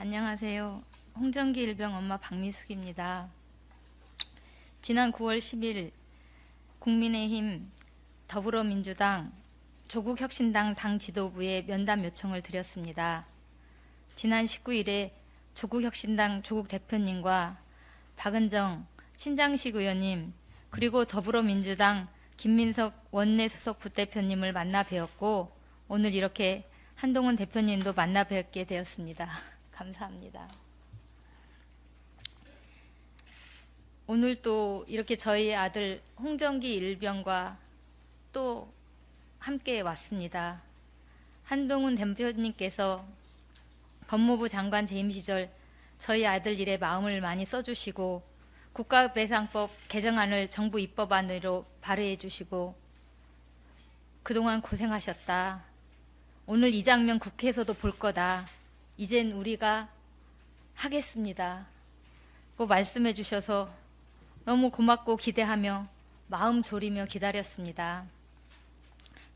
안녕하세요. 홍정기 일병 엄마 박미숙입니다. 지난 9월 10일 국민의힘, 더불어민주당, 조국혁신당 당 지도부에 면담 요청을 드렸습니다. 지난 19일에 조국혁신당 조국 대표님과 박은정 신장식 의원님, 그리고 더불어민주당 김민석 원내 수석 부대표님을 만나 뵈었고, 오늘 이렇게 한동훈 대표님도 만나 뵙게 되었습니다. 감사합니다. 오늘 또 이렇게 저희 아들 홍정기 일병과 또 함께 왔습니다. 한동훈 대표님께서 법무부 장관 재임 시절 저희 아들 일에 마음을 많이 써주시고 국가배상법 개정안을 정부 입법안으로 발의해 주시고 그동안 고생하셨다. 오늘 이 장면 국회에서도 볼 거다. 이젠 우리가 하겠습니다. 고 말씀해 주셔서 너무 고맙고 기대하며 마음 졸이며 기다렸습니다.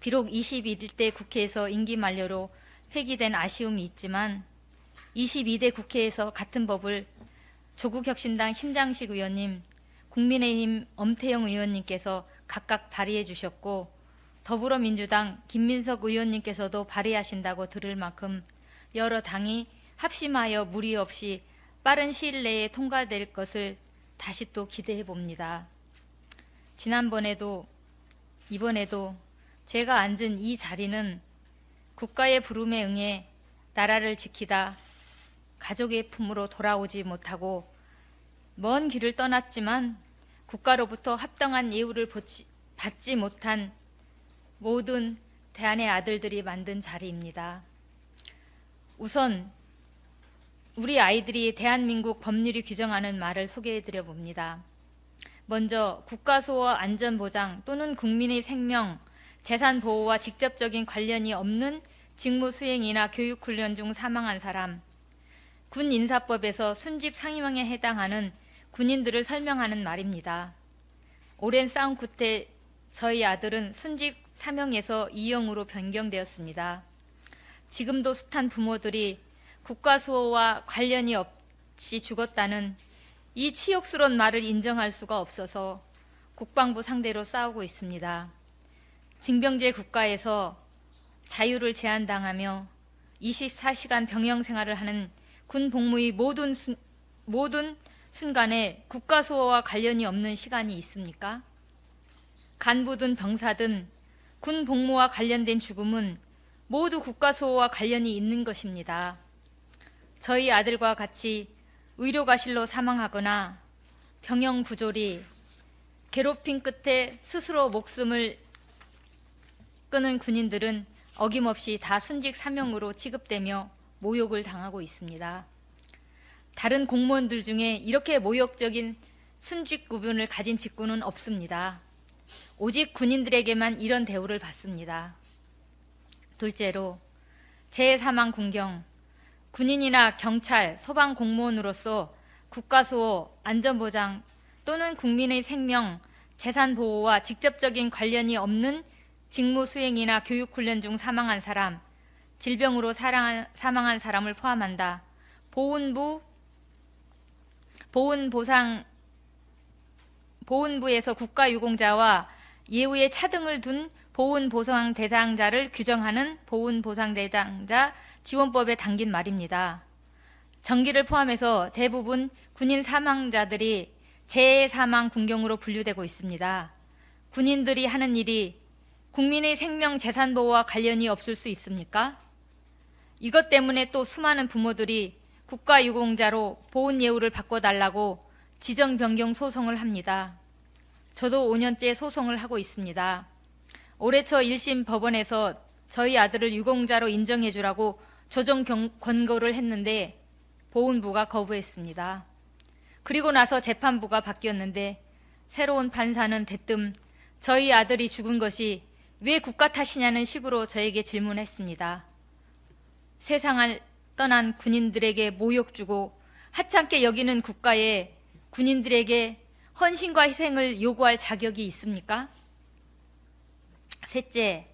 비록 21대 국회에서 임기 만료로 폐기된 아쉬움이 있지만 22대 국회에서 같은 법을 조국혁신당 신장식 의원님, 국민의힘 엄태영 의원님께서 각각 발의해 주셨고 더불어민주당 김민석 의원님께서도 발의하신다고 들을 만큼 여러 당이 합심하여 무리 없이 빠른 시일 내에 통과될 것을 다시 또 기대해 봅니다. 지난번에도 이번에도 제가 앉은 이 자리는 국가의 부름에 응해 나라를 지키다 가족의 품으로 돌아오지 못하고 먼 길을 떠났지만 국가로부터 합당한 예우를 받지 못한 모든 대한의 아들들이 만든 자리입니다. 우선 우리 아이들이 대한민국 법률이 규정하는 말을 소개해드려 봅니다. 먼저 국가수호 안전보장 또는 국민의 생명, 재산 보호와 직접적인 관련이 없는 직무 수행이나 교육훈련 중 사망한 사람, 군인사법에서 순직 상임형에 해당하는 군인들을 설명하는 말입니다. 오랜 싸움 끝에 저희 아들은 순직 3형에서 2형으로 변경되었습니다. 지금도 숱한 부모들이 국가수호와 관련이 없이 죽었다는 이 치욕스러운 말을 인정할 수가 없어서 국방부 상대로 싸우고 있습니다. 징병제 국가에서 자유를 제한당하며 24시간 병영 생활을 하는 군 복무의 모든 순간에 국가수호와 관련이 없는 시간이 있습니까? 간부든 병사든 군 복무와 관련된 죽음은 모두 국가수호와 관련이 있는 것입니다. 저희 아들과 같이 의료과실로 사망하거나 병영 부조리, 괴롭힘 끝에 스스로 목숨을 끊은 군인들은 어김없이 다 순직 사명으로 취급되며 모욕을 당하고 있습니다. 다른 공무원들 중에 이렇게 모욕적인 순직 구분을 가진 직군은 없습니다. 오직 군인들에게만 이런 대우를 받습니다. 둘째로 재사망 군경, 군인이나 경찰, 소방 공무원으로서 국가수호, 안전보장 또는 국민의 생명, 재산 보호와 직접적인 관련이 없는 직무 수행이나 교육훈련 중 사망한 사람, 질병으로 사망한 사람을 포함한다. 보훈부에서 국가유공자와 예우의 차등을 둔 보훈보상 대상자를 규정하는 보훈보상 대상자 지원법에 담긴 말입니다. 전기를 포함해서 대부분 군인 사망자들이 재사망 군경으로 분류되고 있습니다. 군인들이 하는 일이 국민의 생명 재산 보호와 관련이 없을 수 있습니까? 이것 때문에 또 수많은 부모들이 국가유공자로 보훈 예우를 바꿔달라고 지정 변경 소송을 합니다. 저도 5년째 소송을 하고 있습니다. 올해 초 1심 법원에서 저희 아들을 유공자로 인정해주라고 조정 권고를 했는데 보훈부가 거부했습니다. 그리고 나서 재판부가 바뀌었는데 새로운 판사는 대뜸 저희 아들이 죽은 것이 왜 국가 탓이냐는 식으로 저에게 질문했습니다. 세상을 떠난 군인들에게 모욕 주고 하찮게 여기는 국가에 군인들에게 헌신과 희생을 요구할 자격이 있습니까? 셋째,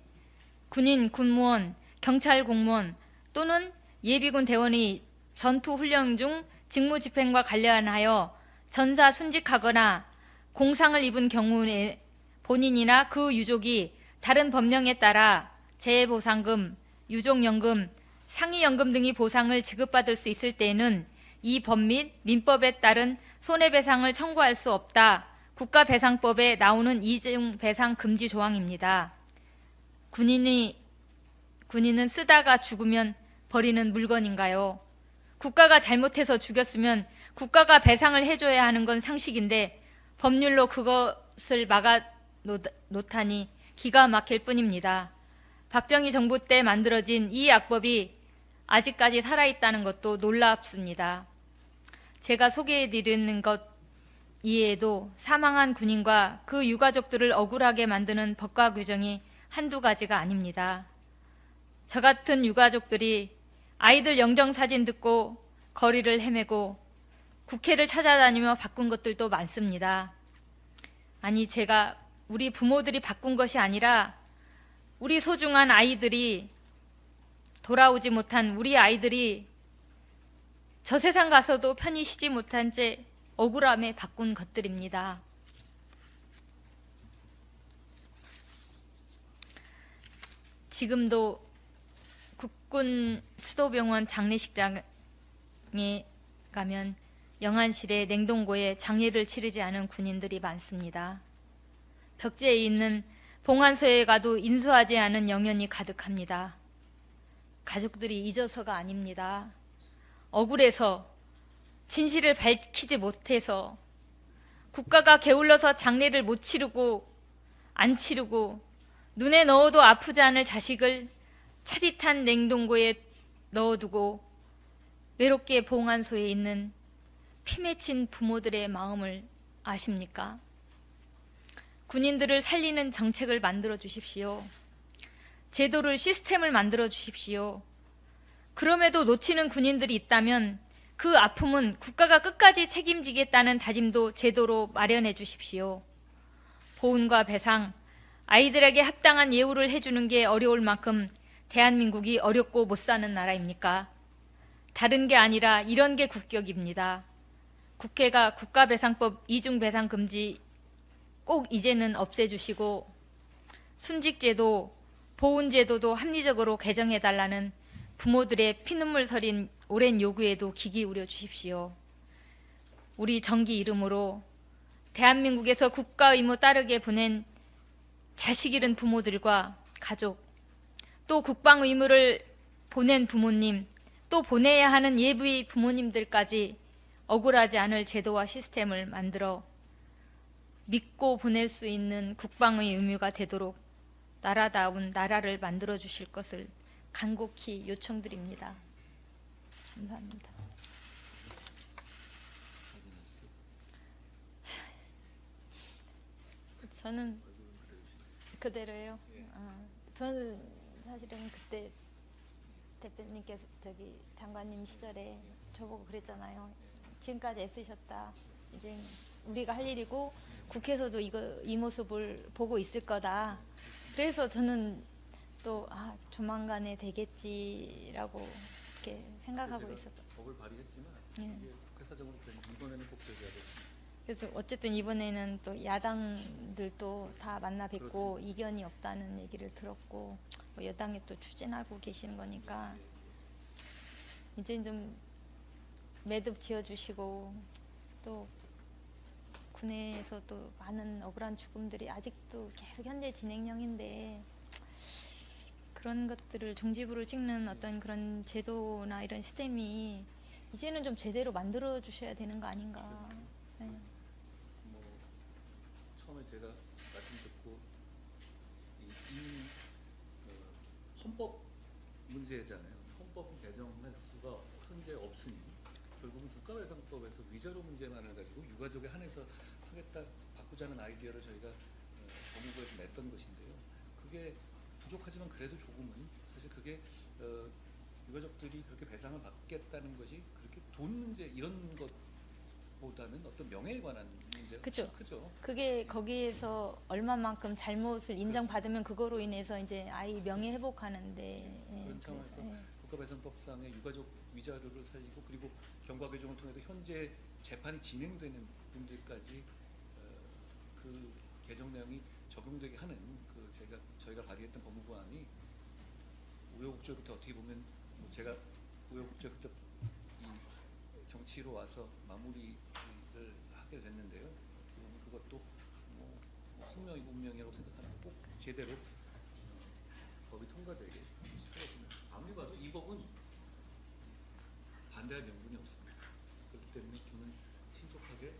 군인, 군무원, 경찰 공무원 또는 예비군 대원이 전투 훈련 중 직무 집행과 관련하여 전사 순직하거나 공상을 입은 경우에 본인이나 그 유족이 다른 법령에 따라 재해보상금, 유족연금, 상해연금 등의 보상을 지급받을 수 있을 때에는 이 법 및 민법에 따른 손해배상을 청구할 수 없다. 국가배상법에 나오는 이중 배상 금지 조항입니다. 군인은 쓰다가 죽으면 버리는 물건인가요? 국가가 잘못해서 죽였으면 국가가 배상을 해줘야 하는 건 상식인데 법률로 그것을 막아 놓다니 기가 막힐 뿐입니다. 박정희 정부 때 만들어진 이 악법이 아직까지 살아있다는 것도 놀랍습니다. 제가 소개해드리는 것 이외에도 사망한 군인과 그 유가족들을 억울하게 만드는 법과 규정이 한두 가지가 아닙니다. 저 같은 유가족들이 아이들 영정사진 듣고 거리를 헤매고 국회를 찾아다니며 바꾼 것들도 많습니다. 아니, 제가 우리 부모들이 바꾼 것이 아니라 우리 소중한 아이들이 돌아오지 못한 우리 아이들이 저 세상 가서도 편히 쉬지 못한 채 억울함에 바꾼 것들입니다. 지금도 국군 수도병원 장례식장에 가면 영안실에 냉동고에 장례를 치르지 않은 군인들이 많습니다. 벽지에 있는 봉안소에 가도 인수하지 않은 영연이 가득합니다. 가족들이 잊어서가 아닙니다. 억울해서, 진실을 밝히지 못해서, 국가가 게을러서 장례를 못 치르고 안 치르고 눈에 넣어도 아프지 않을 자식을 차디탄 냉동고에 넣어두고 외롭게 봉안소에 있는 피 맺힌 부모들의 마음을 아십니까? 군인들을 살리는 정책을 만들어 주십시오. 제도를, 시스템을 만들어 주십시오. 그럼에도 놓치는 군인들이 있다면 그 아픔은 국가가 끝까지 책임지겠다는 다짐도 제도로 마련해 주십시오. 보훈과 배상, 아이들에게 합당한 예우를 해주는 게 어려울 만큼 대한민국이 어렵고 못 사는 나라입니까? 다른 게 아니라 이런 게 국격입니다. 국회가 국가배상법 이중배상 금지 꼭 이제는 없애주시고 순직제도, 보훈제도도 합리적으로 개정해달라는 부모들의 피눈물 서린 오랜 요구에도 귀 기울여 주십시오. 우리 정기 이름으로 대한민국에서 국가 의무 따르게 보낸 자식 잃은 부모들과 가족, 또 국방 의무를 보낸 부모님, 또 보내야 하는 예부의 부모님들까지 억울하지 않을 제도와 시스템을 만들어 믿고 보낼 수 있는 국방의 의무가 되도록 나라다운 나라를 만들어 주실 것을 간곡히 요청드립니다. 감사합니다. 저는 그대로요. 저는 사실은 그때 대표님께서 장관님 시절에 저보고 그랬잖아요. 지금까지 애쓰셨다. 이제 우리가 할 일이고 국회에서도 이 모습을 보고 있을 거다. 그래서 저는 또 조만간에 되겠지라고 이렇게 생각하고 있었어요. 법을 발의했지만 이게 국회 사정으로 이번에는 꼭 되어야 돼. 그래서 어쨌든 이번에는 또 야당들도 다 만나 뵙고 그렇습니다. 이견이 없다는 얘기를 들었고 뭐 여당에 또 추진하고 계시는 거니까 이제 좀 매듭 지어주시고 또 군에서 또 많은 억울한 죽음들이 아직도 계속 현재 진행형인데 그런 것들을 종지부를 찍는 어떤 그런 제도나 이런 시스템이 이제는 좀 제대로 만들어 주셔야 되는 거 아닌가. 네. 뭐 처음에 제가 말씀 듣고 이 헌법 문제잖아요. 헌법 개정할 수가 현재 없으니 결국은 국가배상법에서 위자료 문제만을 가지고 유가족에 한해서 하겠다 바꾸자는 아이디어를 저희가 법무부에서 냈던 것인데요. 그게 부족하지만 그래도 조금은 사실 그게 유가족들이 그렇게 배상을 받겠다는 것이 그렇게 돈 문제 이런 것보다는 어떤 명예에 관한 문제가 그쵸. 크죠. 그게 거기에서 얼마만큼 잘못을 인정받으면 그거로 인해서 이제 아이 명예 회복하는데 그런 차원에서 국가배상법상의 유가족 위자료를 살리고 그리고 경과 규정을 통해서 현재 재판이 진행되는 분들까지 그 개정 내용이 적용되게 하는 그 저희가 발의했던 법무부안이 우여곡절부터 어떻게 보면 제가 우여곡절부터 이 정치로 와서 마무리를 하게 됐는데요. 그것도 뭐 숙명이고 운명이라고 생각하는데 꼭 제대로 법이 통과되게 하겠습니다. 아무리 봐도 이 법은 반대할 명분이 없습니다. 그렇기 때문에 저는 신속하게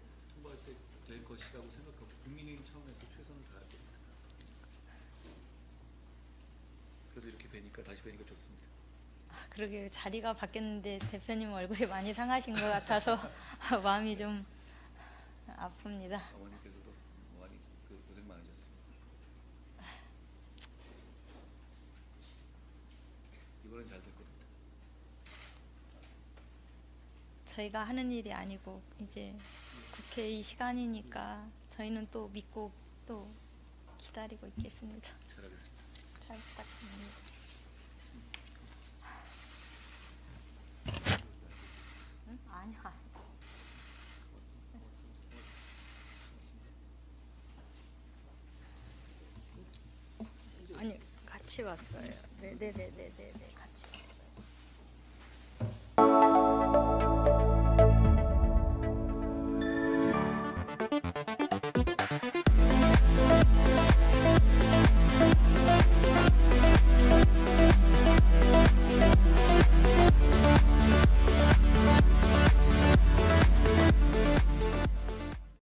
될 것이라고 생각하고 국민의힘 차원에서 최선을 다할 겁니다. 그래도 이렇게 뵈니까 다시 뵈니까 좋습니다. 아, 그러게 자리가 바뀌었는데 대표님 얼굴이 많이 상하신 것 같아서 마음이 좀 아픕니다. 어머니께서도 많이 고생 많으셨습니다. 이번엔 잘 될 겁니다. 저희가 하는 일이 아니고 이제 국회 이 시간이니까 저희는 또 믿고 또 기다리고 있겠습니다. 잘하겠습니다. 잘 부탁드립니다. 응? 아니요, 아니죠. 아니, 같이 왔어요. 네네네네네, 같이.